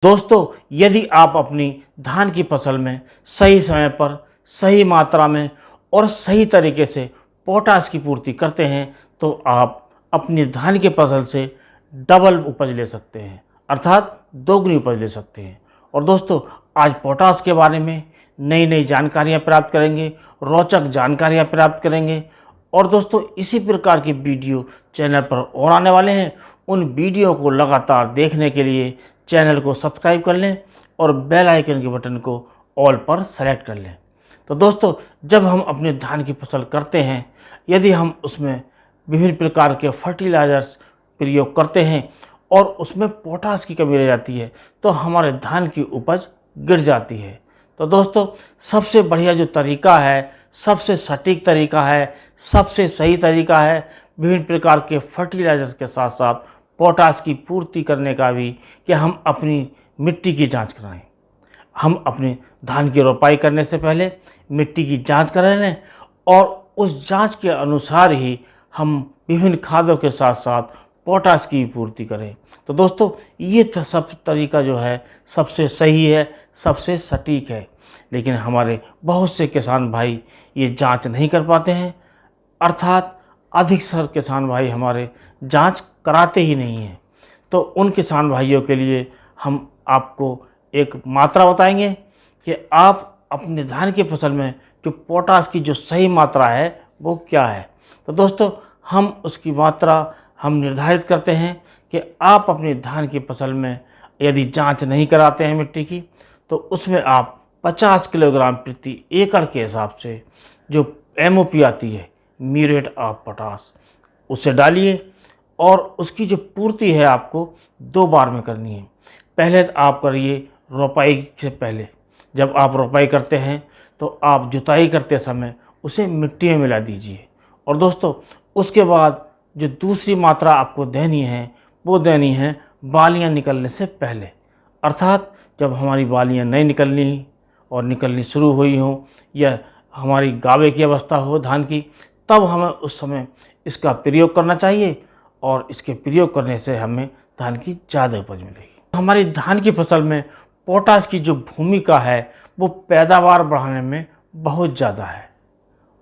दोस्तों, यदि आप अपनी धान की फसल में सही समय पर, सही मात्रा में और सही तरीके से पोटाश की पूर्ति करते हैं, तो आप अपनी धान की फसल से डबल उपज ले सकते हैं, अर्थात दोगुनी उपज ले सकते हैं। और दोस्तों, आज पोटाश के बारे में नई नई जानकारियाँ प्राप्त करेंगे, रोचक जानकारियाँ प्राप्त करेंगे। और दोस्तों, इसी प्रकार की वीडियो चैनल पर और आने वाले हैं। उन वीडियो को लगातार देखने के लिए चैनल को सब्सक्राइब कर लें और बेल आइकन के बटन को ऑल पर सेलेक्ट कर लें। तो दोस्तों, जब हम अपने धान की फसल करते हैं, यदि हम उसमें विभिन्न प्रकार के फर्टिलाइजर्स प्रयोग करते हैं और उसमें पोटाश की कमी रह जाती है, तो हमारे धान की उपज गिर जाती है। तो दोस्तों, सबसे बढ़िया जो तरीका है, सबसे सटीक तरीका है, सबसे सही तरीका है विभिन्न प्रकार के फर्टिलाइजर्स के साथ साथ पोटाश की पूर्ति करने का भी, कि हम अपनी मिट्टी की जांच कराएं। हम अपनी धान की रोपाई करने से पहले मिट्टी की जांच करा लें और उस जांच के अनुसार ही हम विभिन्न खादों के साथ साथ पोटाश की पूर्ति करें। तो दोस्तों, ये सब तरीका जो है सबसे सही है, सबसे सटीक है। लेकिन हमारे बहुत से किसान भाई ये जांच नहीं कर पाते हैं, अर्थात अधिकतर किसान भाई हमारे जांच कराते ही नहीं हैं। तो उन किसान भाइयों के लिए हम आपको एक मात्रा बताएंगे कि आप अपने धान की फसल में जो पोटाश की जो सही मात्रा है वो क्या है। तो दोस्तों, हम उसकी मात्रा हम निर्धारित करते हैं कि आप अपनी धान की फसल में यदि जांच नहीं कराते हैं मिट्टी की, तो उसमें आप 50 किलोग्राम प्रति एकड़ के हिसाब से जो MOP आती है, म्यूरेट ऑफ पोटाश, उसे डालिए। और उसकी जो पूर्ति है आपको 2 बार में करनी है। पहले तो आप करिए रोपाई से पहले। जब आप रोपाई करते हैं तो आप जुताई करते समय उसे मिट्टी में मिला दीजिए। और दोस्तों, उसके बाद जो दूसरी मात्रा आपको देनी है वो देनी है बालियां निकलने से पहले, अर्थात जब हमारी बालियां नहीं निकलनी और निकलनी शुरू हुई हों या हमारी गावे की अवस्था हो धान की, तब हमें उस समय इसका प्रयोग करना चाहिए। और इसके प्रयोग करने से हमें धान की ज़्यादा उपज मिलेगी। हमारी धान की फसल में पोटाश की जो भूमिका है वो पैदावार बढ़ाने में बहुत ज़्यादा है।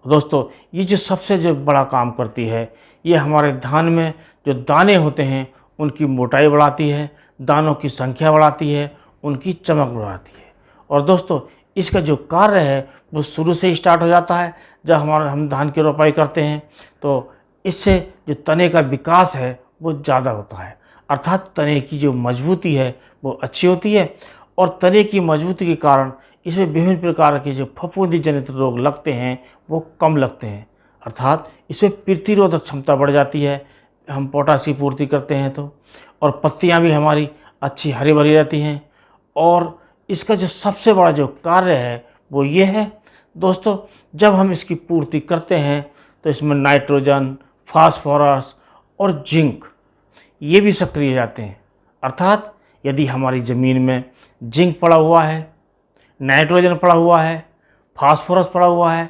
दोस्तों, ये जो सबसे जो बड़ा काम करती है, ये हमारे धान में जो दाने होते हैं उनकी मोटाई बढ़ाती है, दानों की संख्या बढ़ाती है, उनकी चमक बढ़ाती है। और दोस्तों, इसका जो कार्य है वो शुरू से ही स्टार्ट हो जाता है। जब हम धान की रोपाई करते हैं तो इससे जो तने का विकास है वो ज़्यादा होता है, अर्थात तने की जो मजबूती है वो अच्छी होती है। और तने की मजबूती के कारण इसमें विभिन्न प्रकार के जो फफूंदी जनित रोग लगते हैं वो कम लगते हैं, अर्थात इसमें प्रतिरोधक क्षमता बढ़ जाती है हम पोटाश की पूर्ति करते हैं तो। और पत्तियां भी हमारी अच्छी हरी भरी रहती हैं। और इसका जो सबसे बड़ा जो कार्य है वो ये है दोस्तों, जब हम इसकी पूर्ति करते हैं तो इसमें नाइट्रोजन, फास्फोरस और जिंक ये भी सक्रिय हो जाते हैं। अर्थात यदि हमारी ज़मीन में जिंक पड़ा हुआ है, नाइट्रोजन पड़ा हुआ है, फास्फोरस पड़ा हुआ है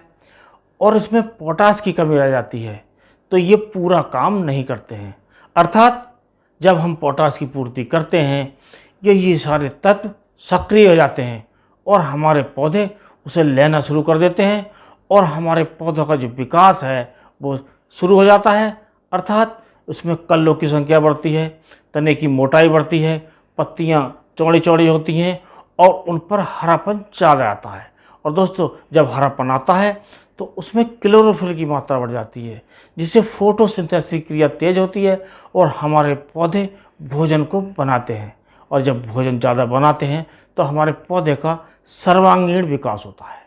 और इसमें पोटाश की कमी रह जाती है, तो ये पूरा काम नहीं करते हैं। अर्थात जब हम पोटाश की पूर्ति करते हैं, ये सारे तत्व सक्रिय हो जाते हैं और हमारे पौधे उसे लेना शुरू कर देते हैं और हमारे पौधों का जो विकास है वो शुरू हो जाता है। अर्थात उसमें कल्लों की संख्या बढ़ती है, तने की मोटाई बढ़ती है, पत्तियां चौड़ी चौड़ी होती हैं और उन पर हरापन ज़्यादा आता है। और दोस्तों, जब हरापन आता है तो उसमें क्लोरोफिल की मात्रा बढ़ जाती है, जिससे फोटोसिंथेसिस क्रिया तेज होती है और हमारे पौधे भोजन को बनाते हैं। और जब भोजन ज़्यादा बनाते हैं तो हमारे पौधे का सर्वांगीण विकास होता है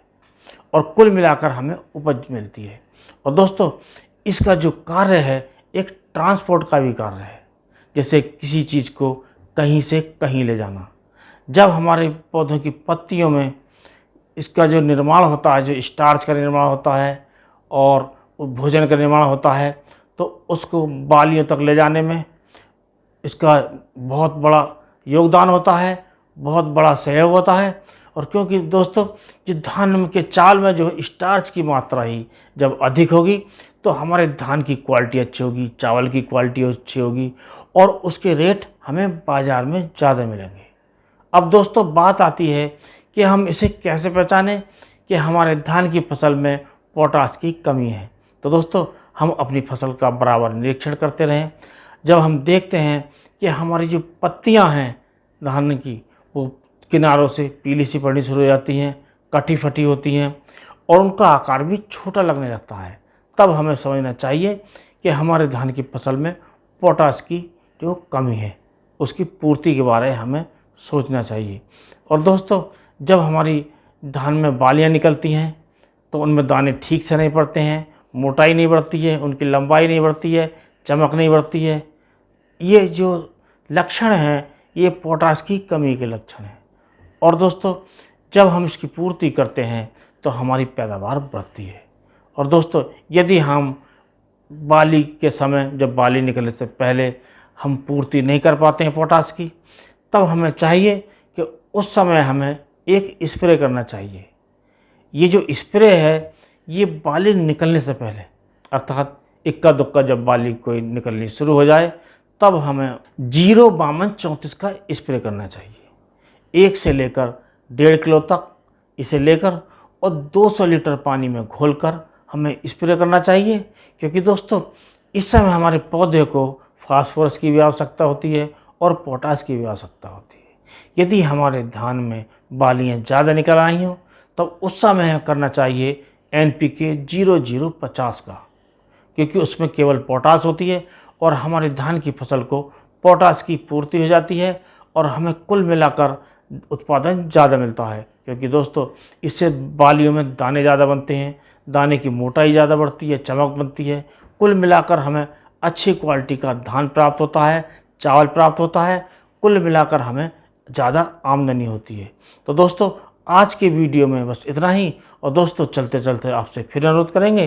और कुल मिलाकर हमें उपज मिलती है। और दोस्तों, इसका जो कार्य है एक ट्रांसपोर्ट का भी कार्य है, जैसे किसी चीज़ को कहीं से कहीं ले जाना। जब हमारे पौधों की पत्तियों में इसका जो निर्माण होता है, जो स्टार्च का निर्माण होता है और भोजन का निर्माण होता है, तो उसको बालियों तक ले जाने में इसका बहुत बड़ा योगदान होता है, बहुत बड़ा सहयोग होता है। और क्योंकि दोस्तों, ये धान के चाल में जो स्टार्च की मात्रा ही जब अधिक होगी तो हमारे धान की क्वालिटी अच्छी होगी, चावल की क्वालिटी अच्छी होगी और उसके रेट हमें बाज़ार में ज़्यादा मिलेंगे। अब दोस्तों बात आती है कि हम इसे कैसे पहचानें कि हमारे धान की फसल में पोटाश की कमी है। तो दोस्तों हम अपनी फसल का बराबर निरीक्षण करते रहें। जब हम देखते हैं कि हमारी जो पत्तियां हैं धान की, वो किनारों से पीली सी पड़नी शुरू हो जाती हैं, कटी फटी होती हैं और उनका आकार भी छोटा लगने लगता है, तब हमें समझना चाहिए कि हमारे धान की फसल में पोटाश की जो कमी है उसकी पूर्ति के बारे में हमें सोचना चाहिए। और दोस्तों जब हमारी धान में बालियां निकलती हैं तो उनमें दाने ठीक से नहीं पड़ते हैं, मोटाई नहीं बढ़ती है, उनकी लंबाई नहीं बढ़ती है, चमक नहीं बढ़ती है। ये जो लक्षण हैं ये पोटाश की कमी के लक्षण हैं। और दोस्तों जब हम इसकी पूर्ति करते हैं तो हमारी पैदावार बढ़ती है। और दोस्तों यदि हम बाली के समय, जब बाली निकलने से पहले हम पूर्ति नहीं कर पाते हैं पोटाश की, तब हमें चाहिए कि उस समय हमें एक स्प्रे करना चाहिए। ये जो स्प्रे है ये बाली निकलने से पहले, अर्थात इक्का दुक्का जब बाली कोई निकलनी शुरू हो जाए तब हमें 0-52-34 का स्प्रे करना चाहिए। 1 से लेकर 1.5 किलो तक इसे लेकर और 200 लीटर पानी में घोलकर हमें स्प्रे करना चाहिए, क्योंकि दोस्तों इस समय हमारे पौधे को फास्फोरस की भी आवश्यकता होती है और पोटाश की भी आवश्यकता होती है। यदि हमारे धान में बालियाँ ज़्यादा निकल आई हों तब उस समय हमें करना चाहिए NPK 0050 का, क्योंकि उसमें केवल पोटाश होती है और हमारे धान की फसल को पोटाश की पूर्ति हो जाती है और हमें कुल मिलाकर उत्पादन ज़्यादा मिलता है। क्योंकि दोस्तों इससे बालियों में दाने ज़्यादा बनते हैं, दाने की मोटाई ज़्यादा बढ़ती है, चमक बनती है, कुल मिलाकर हमें अच्छी क्वालिटी का धान प्राप्त होता है, चावल प्राप्त होता है, कुल मिलाकर हमें ज़्यादा आमदनी होती है। तो दोस्तों आज के वीडियो में बस इतना ही। और दोस्तों चलते चलते आपसे फिर अनुरोध करेंगे,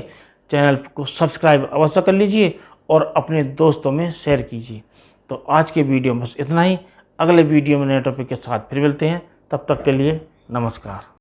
चैनल को सब्सक्राइब अवश्य कर लीजिए और अपने दोस्तों में शेयर कीजिए। तो आज के वीडियो में बस इतना ही। अगले वीडियो में नए टॉपिक के साथ फिर मिलते हैं, तब तक के लिए नमस्कार।